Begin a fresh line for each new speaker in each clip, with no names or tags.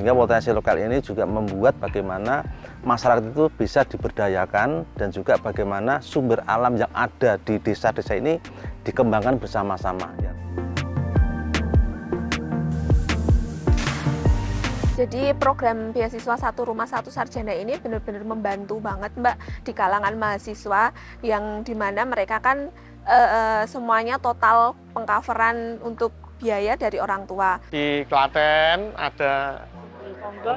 Sehingga potensi lokal ini juga membuat bagaimana masyarakat itu bisa diberdayakan dan juga bagaimana sumber alam yang ada di desa-desa ini dikembangkan bersama-sama.
Jadi program beasiswa Satu Rumah Satu Sarjana ini benar-benar membantu banget Mbak di kalangan mahasiswa yang dimana mereka kan semuanya total pengcoveran untuk biaya dari orang tua.
Di Klaten ada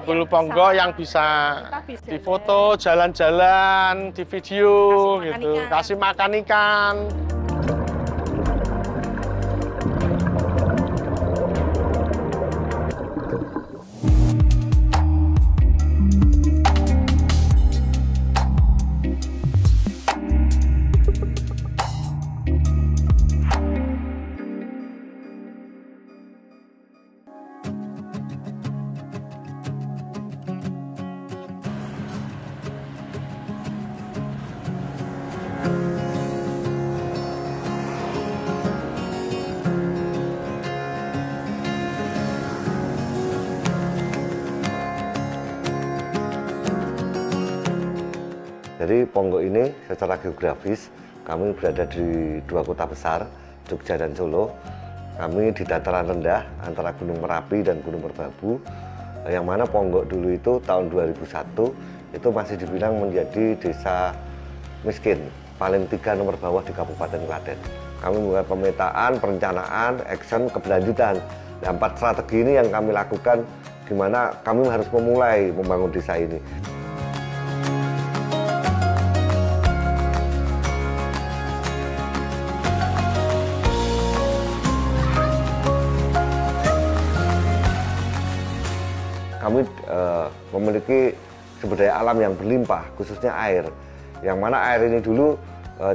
Bulu Ponggo yang bisa difoto, jalan-jalan, di video, gitu, kasih makan ikan.
Jadi Ponggo ini secara geografis kami berada di dua kota besar, Jogja dan Solo. Kami di dataran rendah antara Gunung Merapi dan Gunung Merbabu, yang mana Ponggo dulu itu tahun 2001 itu masih dibilang menjadi desa miskin, paling 3 nomor bawah di Kabupaten Klaten. Kami membuat pemetaan, perencanaan, action, keberlanjutan. Dan 4 strategi ini yang kami lakukan, gimana kami harus memulai membangun desa ini. Kami memiliki sumber daya alam yang berlimpah, khususnya air. Yang mana air ini dulu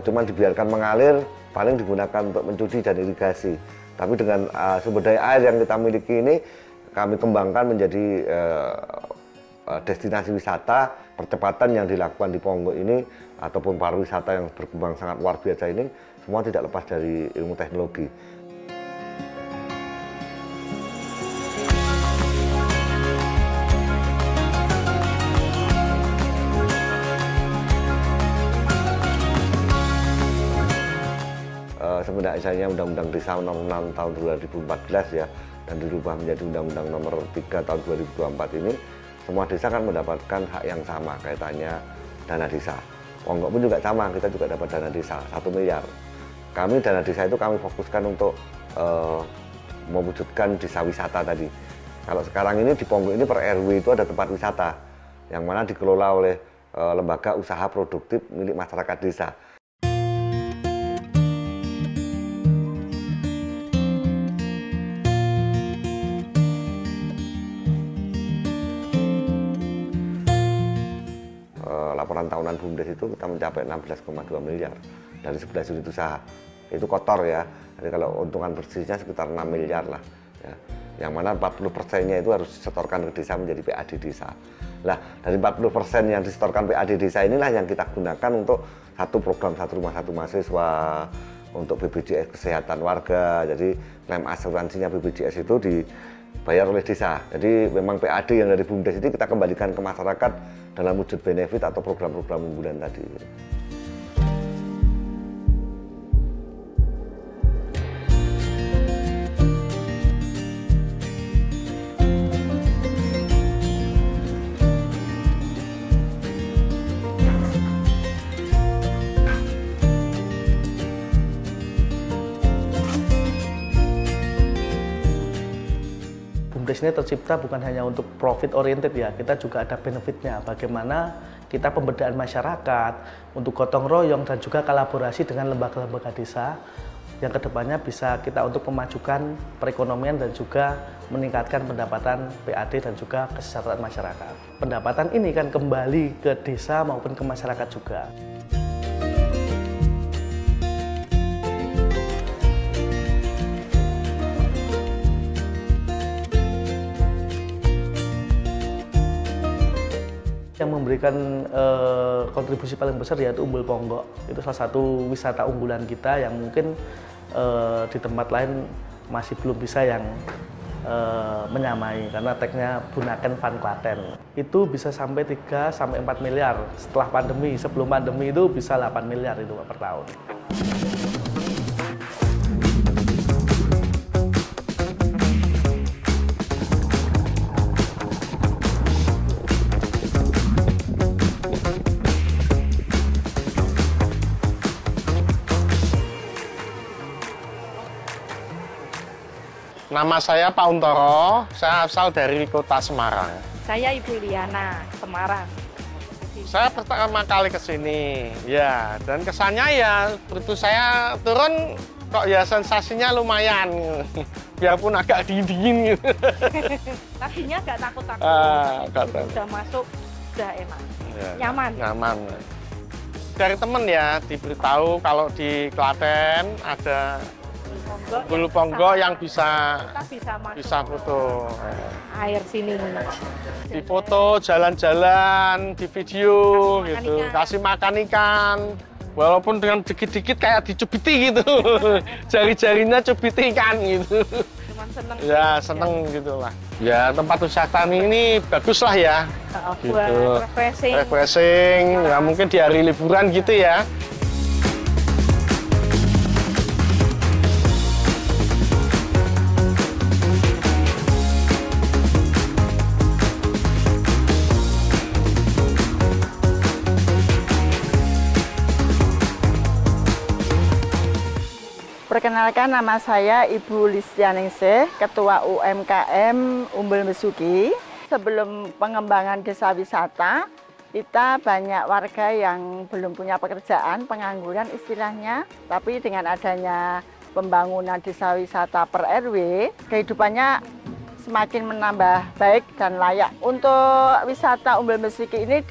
cuma dibiarkan mengalir, paling digunakan untuk mencuci dan irigasi. Tapi dengan sumber daya air yang kita miliki ini, kami kembangkan menjadi destinasi wisata. Percepatan yang dilakukan di Ponggo ini, ataupun pariwisata yang berkembang sangat luar biasa ini, semua tidak lepas dari ilmu teknologi. Semenjak misalnya Undang-Undang Desa Nomor 6 tahun 2014 ya, dan dirubah menjadi Undang-Undang Nomor 3 tahun 2024 ini, semua desa kan mendapatkan hak yang sama kaitannya dana desa. Ponggo pun juga sama, kita juga dapat dana desa 1 miliar. Kami dana desa itu kami fokuskan untuk mewujudkan desa wisata tadi. Kalau sekarang ini di Ponggo ini per RW itu ada tempat wisata yang mana dikelola oleh lembaga usaha produktif milik masyarakat desa. Laporan tahunan BUMDes itu kita mencapai 16,2 miliar dari 11 unit usaha. Itu kotor ya, jadi kalau untungan bersihnya sekitar 6 miliar lah ya. Yang mana 40%-nya itu harus disetorkan ke desa menjadi PAD desa. Nah, dari 40% yang disetorkan PAD desa inilah yang kita gunakan untuk satu program Satu Rumah Satu Mahasiswa, untuk BPJS Kesehatan Warga. Jadi klaim asuransinya BPJS itu dibayar oleh desa. Jadi memang PAD yang dari BUMDes itu kita kembalikan ke masyarakat dalam wujud benefit atau program-program unggulan tadi.
BUMDes ini tercipta bukan hanya untuk profit oriented ya, kita juga ada benefitnya. Bagaimana kita pemberdayaan masyarakat untuk gotong royong dan juga kolaborasi dengan lembaga-lembaga desa yang kedepannya bisa kita untuk memajukan perekonomian dan juga meningkatkan pendapatan PAD dan juga kesejahteraan masyarakat. Pendapatan ini kan kembali ke desa maupun ke masyarakat juga. Yang memberikan kontribusi paling besar yaitu Umbul Ponggo. Itu salah satu wisata unggulan kita yang mungkin di tempat lain masih belum bisa yang menyamai karena tagnya Bunaken Van Klaten. Itu bisa sampai 3-4 miliar setelah pandemi. Sebelum pandemi itu bisa 8 miliar itu per tahun.
Nama saya Pak Untoro, saya asal dari kota Semarang.
Saya Ibu Liana, Semarang.
Saya pertama kali ke sini, ya, dan kesannya ya, begitu saya turun, kok ya sensasinya lumayan, biarpun agak dingin gitu.
Tadinya nggak takut-takut, udah masuk, udah enak,
ya,
nyaman.
Nyaman. Dari temen ya, diberitahu kalau di Klaten ada Bulu Ponggo yang bisa foto.
Air sini.
Di foto, jalan-jalan, di video gitu, kasih makan ikan. Walaupun dengan dikit-dikit kayak dicubiti gitu. Jari-jarinya cubiti ikan gitu.
Cuman seneng.
Ya, seneng gitu lah. Ya, tempat wisata ini bagus lah ya.
Buat refreshing.
Refreshing, ya mungkin di hari liburan gitu ya.
Perkenalkan, nama saya Ibu Listianingsih, Ketua UMKM Umbul Besuki. Sebelum pengembangan desa wisata, kita banyak warga yang belum punya pekerjaan, pengangguran istilahnya. Tapi dengan adanya pembangunan desa wisata per RW, kehidupannya semakin menambah baik dan layak. Untuk wisata Umbul Besuki ini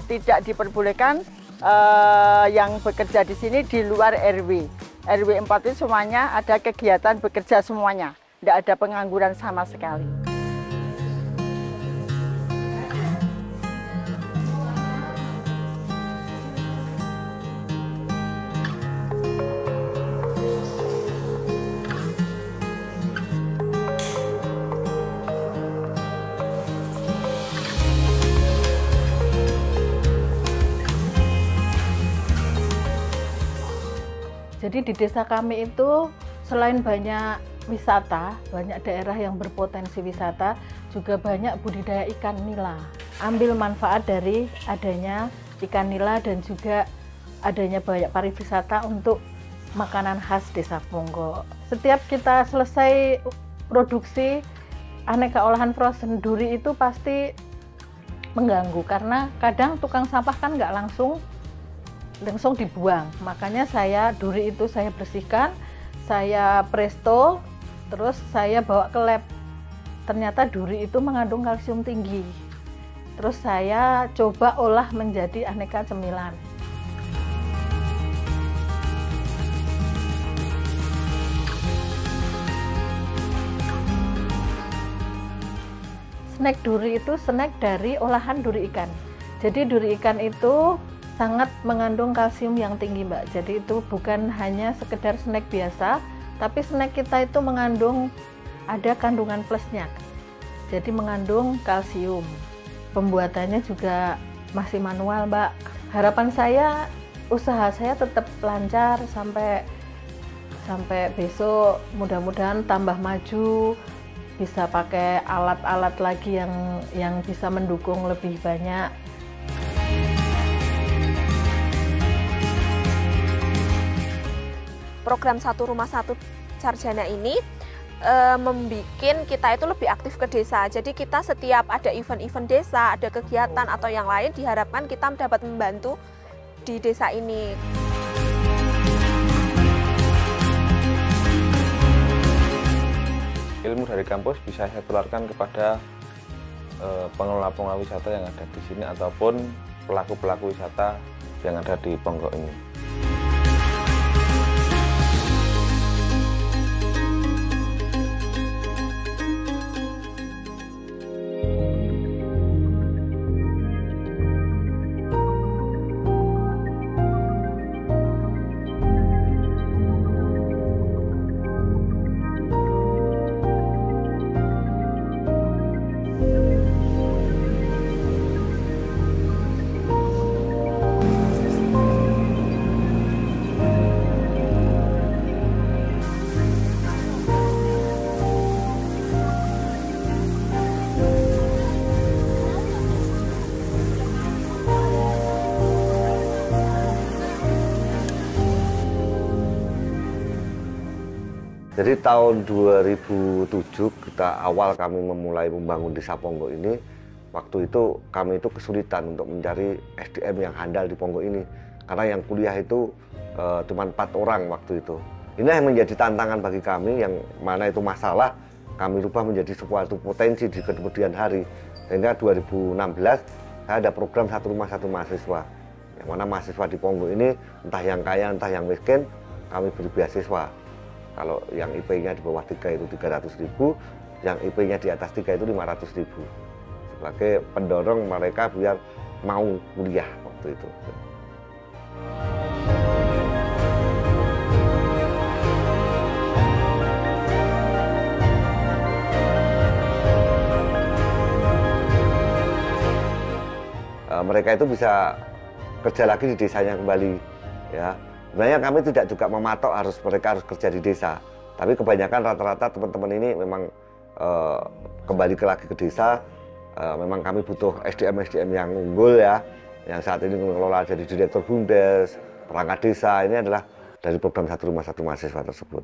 tidak diperbolehkan yang bekerja di sini di luar RW. RW 4 itu semuanya ada kegiatan bekerja semuanya, tidak ada pengangguran sama sekali.
Jadi di desa kami itu selain banyak wisata, banyak daerah yang berpotensi wisata, juga banyak budidaya ikan nila. Ambil manfaat dari adanya ikan nila dan juga adanya banyak pariwisata untuk makanan khas Desa Ponggo. Setiap kita selesai produksi aneka olahan frozen duri itu pasti mengganggu karena kadang tukang sampah kan nggak langsung dibuang. Makanya duri itu saya bersihkan, saya presto, terus saya bawa ke lab. Ternyata duri itu mengandung kalsium tinggi. Terus saya coba olah menjadi aneka cemilan. Snack duri itu snack dari olahan duri ikan. Jadi duri ikan itu sangat mengandung kalsium yang tinggi, Mbak. Jadi itu bukan hanya sekedar snack biasa, tapi snack kita itu mengandung ada kandungan plusnya. Jadi mengandung kalsium. Pembuatannya juga masih manual, Mbak. Harapan saya usaha saya tetap lancar sampai besok, mudah-mudahan tambah maju, bisa pakai alat-alat lagi yang bisa mendukung lebih banyak.
Program Satu Rumah Satu Sarjana ini membuat kita itu lebih aktif ke desa. Jadi kita setiap ada event-event desa, ada kegiatan atau yang lain, diharapkan kita dapat membantu di desa ini.
Ilmu dari kampus bisa saya tularkan kepada pengelola-pengelola wisata yang ada di sini ataupun pelaku-pelaku wisata yang ada di Ponggo ini.
Jadi tahun 2007 awal kami memulai membangun Desa Ponggok ini, waktu itu kami itu kesulitan untuk mencari SDM yang handal di Ponggok ini. Karena yang kuliah itu cuma 4 orang waktu itu. Ini yang menjadi tantangan bagi kami, yang mana itu masalah kami rubah menjadi suatu potensi di kemudian hari. Sehingga 2016 saya ada program Satu Rumah Satu Mahasiswa. Yang mana mahasiswa di Ponggok ini entah yang kaya entah yang miskin, kami beri beasiswa. Kalau yang IP-nya di bawah 3 itu 300.000, yang IP-nya di atas 3 itu 500.000. Sebagai pendorong mereka biar mau kuliah waktu itu. Mereka itu bisa kerja lagi di desanya kembali, ya. Sebenarnya kami tidak juga mematok mereka harus kerja di desa, tapi kebanyakan rata-rata teman-teman ini memang kembali lagi ke desa. Memang kami butuh SDM yang unggul, ya, yang saat ini mengelola jadi direktur BUMDes, perangkat desa. Ini adalah dari program Satu Rumah Satu Mahasiswa tersebut.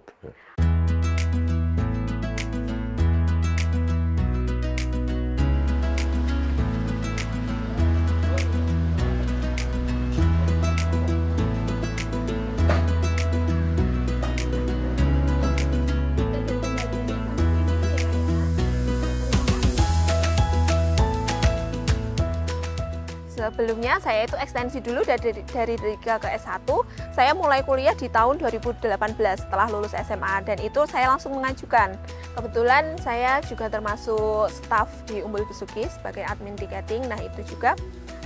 Sebelumnya saya itu ekstensi dulu dari 3 ke S1. Saya mulai kuliah di tahun 2018 setelah lulus SMA, dan itu saya langsung mengajukan. Kebetulan saya juga termasuk staf di Umbul Besuki sebagai admin tiketing. Nah, itu juga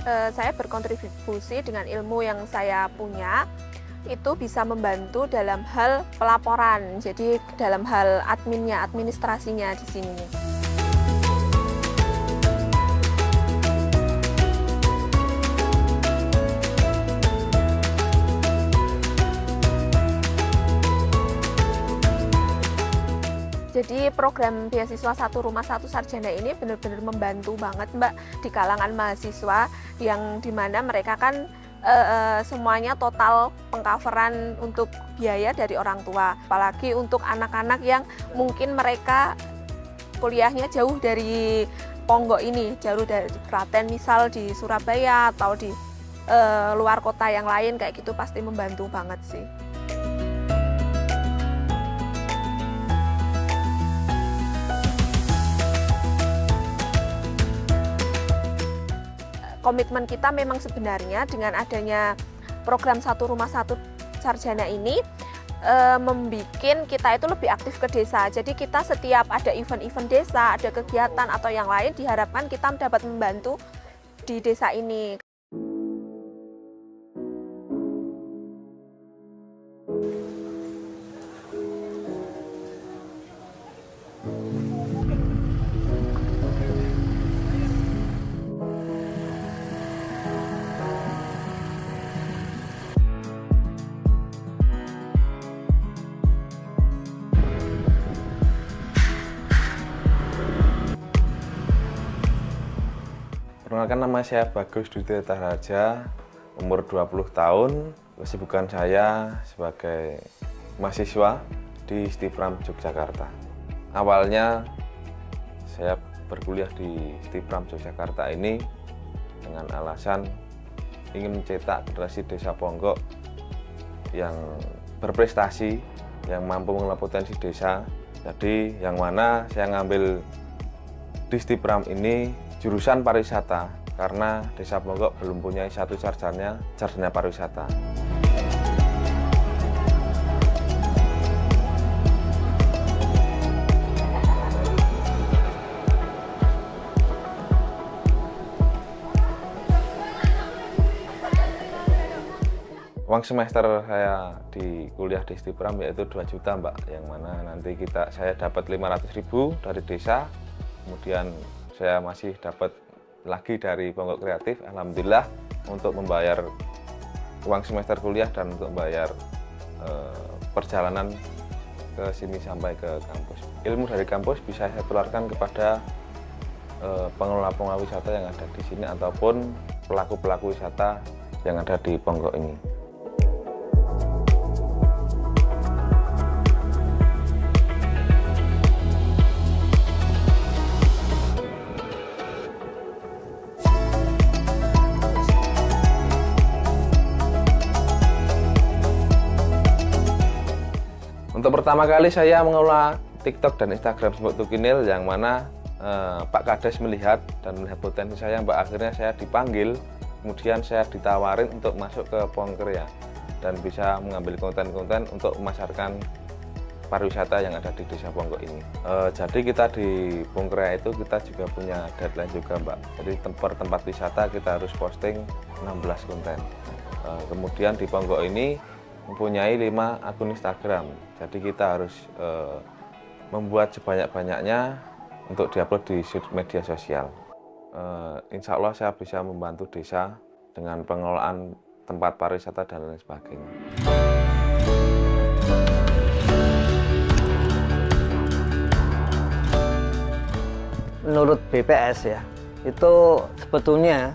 saya berkontribusi dengan ilmu yang saya punya, itu bisa membantu dalam hal pelaporan. Jadi dalam hal administrasinya di sini. Jadi program beasiswa Satu Rumah Satu Sarjana ini benar-benar membantu banget Mbak di kalangan mahasiswa, yang dimana mereka kan semuanya total pengcoveran untuk biaya dari orang tua. Apalagi untuk anak-anak yang mungkin mereka kuliahnya jauh dari Ponggok ini, jauh dari Klaten misal di Surabaya atau di luar kota yang lain kayak gitu, pasti membantu banget sih. Komitmen kita memang sebenarnya dengan adanya program Satu Rumah Satu Sarjana ini membuat kita itu lebih aktif ke desa. Jadi kita setiap ada event-event desa, ada kegiatan atau yang lain, diharapkan kita dapat membantu di desa ini.
Perkenalkan, nama saya Bagus Dwi Tirta Raja, umur 20 tahun. Kesibukan saya sebagai mahasiswa di Stipram Yogyakarta. Awalnya saya berkuliah di Stipram Yogyakarta ini dengan alasan ingin mencetak generasi desa Ponggok yang berprestasi, yang mampu mengelola potensi desa. Jadi yang mana saya ngambil di Stipram ini jurusan pariwisata, karena Desa Ponggok belum punya satu sarjana pariwisata. Uang semester saya di kuliah di Stipram yaitu 2 juta Mbak, yang mana nanti saya dapat 500.000 dari desa, kemudian saya masih dapat lagi dari Ponggok Kreatif, alhamdulillah, untuk membayar uang semester kuliah dan untuk membayar perjalanan ke sini sampai ke kampus. Ilmu dari kampus bisa saya tularkan kepada pengelola wisata yang ada di sini ataupun pelaku-pelaku wisata yang ada di Ponggok ini. Untuk pertama kali saya mengelola TikTok dan Instagram Simbok Tukinil, yang mana Pak Kades melihat dan melihat potensi saya, Mbak. Akhirnya saya dipanggil, kemudian saya ditawarin untuk masuk ke Pongkrea dan bisa mengambil konten-konten untuk memasarkan pariwisata yang ada di Desa Pongko ini. Jadi kita di Pongkrea itu kita juga punya deadline juga, Mbak. Jadi tempat wisata kita harus posting 16 konten. Kemudian di Pongko ini mempunyai 5 akun Instagram. Jadi kita harus membuat sebanyak-banyaknya untuk diupload di media sosial. Insya Allah saya bisa membantu desa dengan pengelolaan tempat pariwisata dan lain sebagainya.
Menurut BPS ya, itu sebetulnya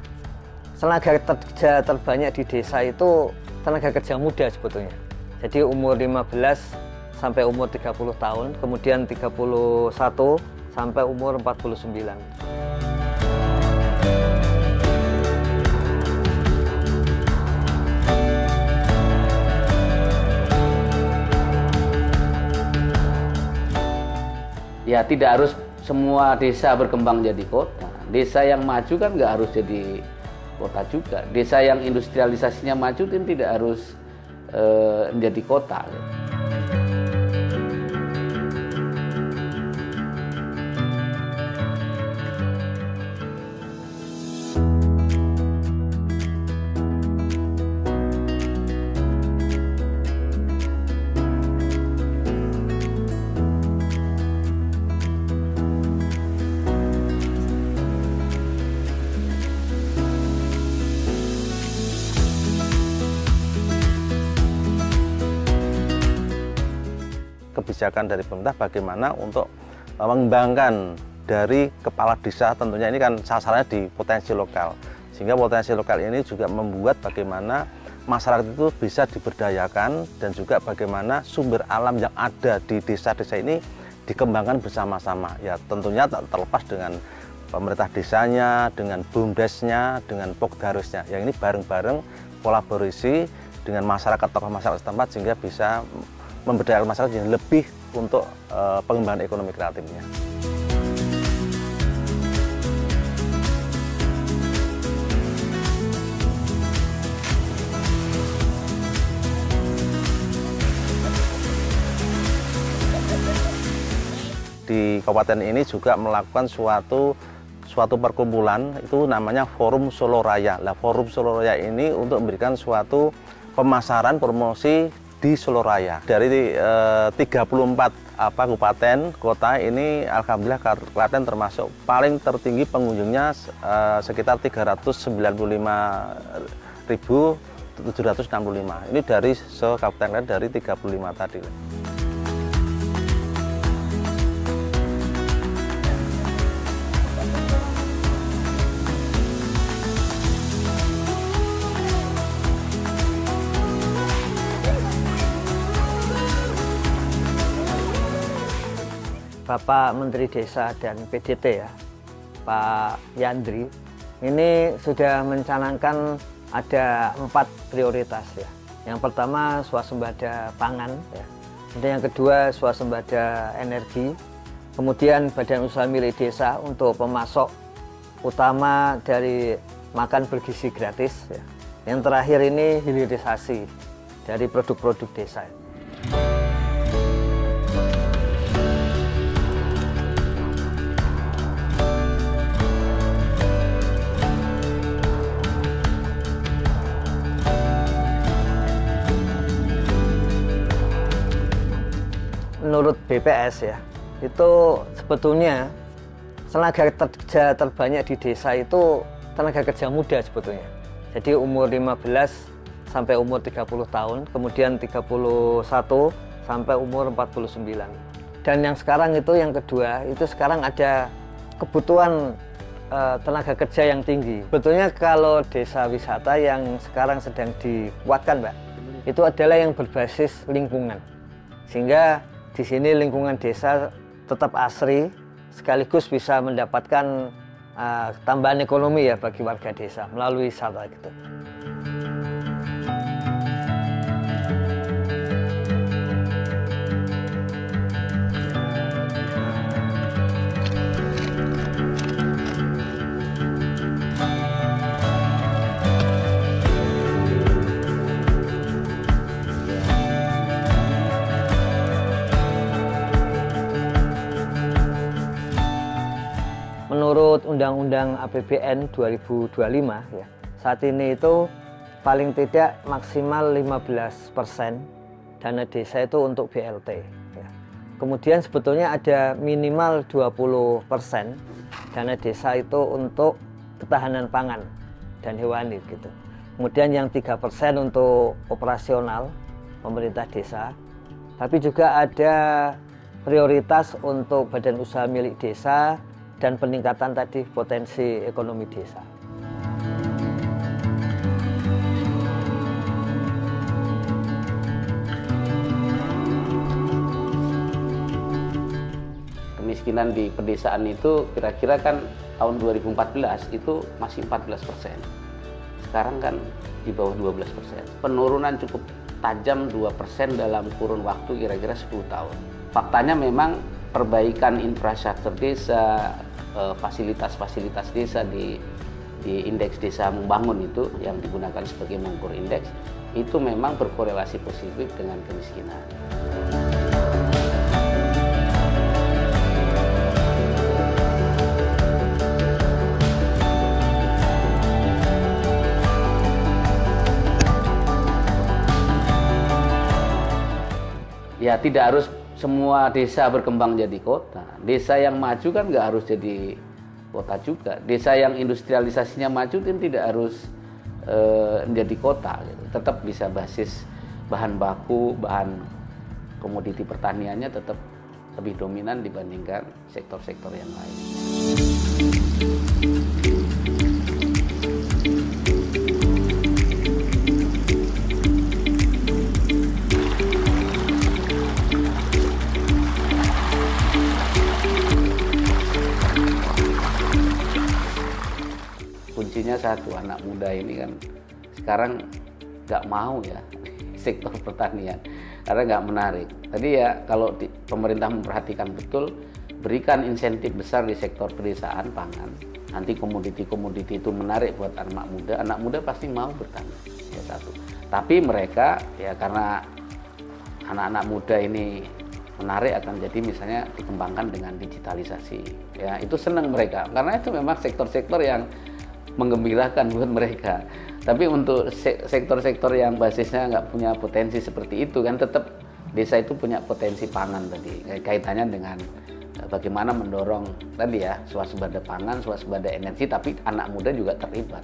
tenaga kerja terbanyak di desa itu tenaga kerja muda sebetulnya. Jadi umur 15 sampai umur 30 tahun, kemudian 31 sampai umur 49.
Ya, tidak harus semua desa berkembang jadi kota. Desa yang maju kan nggak harus jadi kota juga. Desa yang industrialisasinya maju kan tidak harus menjadi kota.
Kebijakan dari pemerintah bagaimana untuk mengembangkan dari kepala desa, tentunya ini kan sasarannya di potensi lokal, sehingga potensi lokal ini juga membuat bagaimana masyarakat itu bisa diberdayakan dan juga bagaimana sumber alam yang ada di desa-desa ini dikembangkan bersama-sama. Ya tentunya tak terlepas dengan pemerintah desanya, dengan BUMDesnya, dengan Pokdarusnya, yang ini bareng-bareng kolaborasi dengan masyarakat, tokoh masyarakat setempat, sehingga bisa memberdayakan masyarakat yang lebih untuk pengembangan ekonomi kreatifnya. Di kabupaten ini juga melakukan suatu perkumpulan, itu namanya Forum Solo Raya. Nah, Forum Solo Raya ini untuk memberikan suatu pemasaran promosi di Solo Raya. Dari 34 kabupaten kota ini, alhamdulillah Klaten termasuk paling tertinggi pengunjungnya, sekitar 395.765. Ini dari se-kabupaten Klaten dari 35 tadi.
Bapak Menteri Desa dan PDT ya, Pak Yandri, ini sudah mencanangkan ada 4 prioritas ya. Yang pertama swasembada pangan ya. Dan yang kedua swasembada energi. Kemudian badan usaha milik desa untuk pemasok utama dari makan bergizi gratis ya. Yang terakhir ini hilirisasi dari produk-produk desa. Menurut BPS ya, itu sebetulnya tenaga kerja terbanyak di desa itu tenaga kerja muda sebetulnya. Jadi umur 15 sampai umur 30 tahun, kemudian 31 sampai umur 49. Dan yang sekarang itu yang kedua, itu sekarang ada kebutuhan tenaga kerja yang tinggi. Sebetulnya kalau desa wisata yang sekarang sedang dikuatkan, Mbak, itu adalah yang berbasis lingkungan. Sehingga di sini lingkungan desa tetap asri, sekaligus bisa mendapatkan tambahan ekonomi ya bagi warga desa melalui wisata gitu. menurut Undang-Undang APBN 2025 ya, saat ini itu paling tidak maksimal 15% dana desa itu untuk BLT. Ya. Kemudian sebetulnya ada minimal 20% dana desa itu untuk ketahanan pangan dan hewani gitu. Kemudian yang 3% untuk operasional pemerintah desa. Tapi juga ada prioritas untuk badan usaha milik desa dan peningkatan tadi potensi ekonomi desa.
Kemiskinan di pedesaan itu kira-kira kan tahun 2014 itu masih 14%. Sekarang kan di bawah 12%. Penurunan cukup tajam 2% dalam kurun waktu kira-kira 10 tahun. Faktanya memang perbaikan infrastruktur desa, fasilitas-fasilitas desa di indeks desa membangun itu yang digunakan sebagai mengukur indeks itu memang berkorelasi positif dengan kemiskinan. Ya tidak harus semua desa berkembang jadi kota. Desa yang maju kan nggak harus jadi kota juga. Desa yang industrialisasinya maju kan tidak harus menjadi kota. Gitu. Tetap bisa basis bahan baku, bahan komoditi pertaniannya tetap lebih dominan dibandingkan sektor-sektor yang lain. Kuncinya satu, anak muda ini kan sekarang nggak mau ya sektor pertanian karena nggak menarik. Tadi ya kalau pemerintah memperhatikan betul, berikan insentif besar di sektor pedesaan pangan, nanti komoditi-komoditi itu menarik buat anak muda pasti mau bertani. Ya satu. Tapi mereka ya karena anak-anak muda ini menarik akan jadi misalnya dikembangkan dengan digitalisasi. Ya itu senang mereka karena itu memang sektor-sektor yang menggembirakan buat mereka. Tapi untuk sektor-sektor yang basisnya nggak punya potensi seperti itu kan tetap desa itu punya potensi pangan tadi. Kaitannya dengan bagaimana mendorong tadi ya swasembada pangan, swasembada energi, tapi anak muda juga terlibat.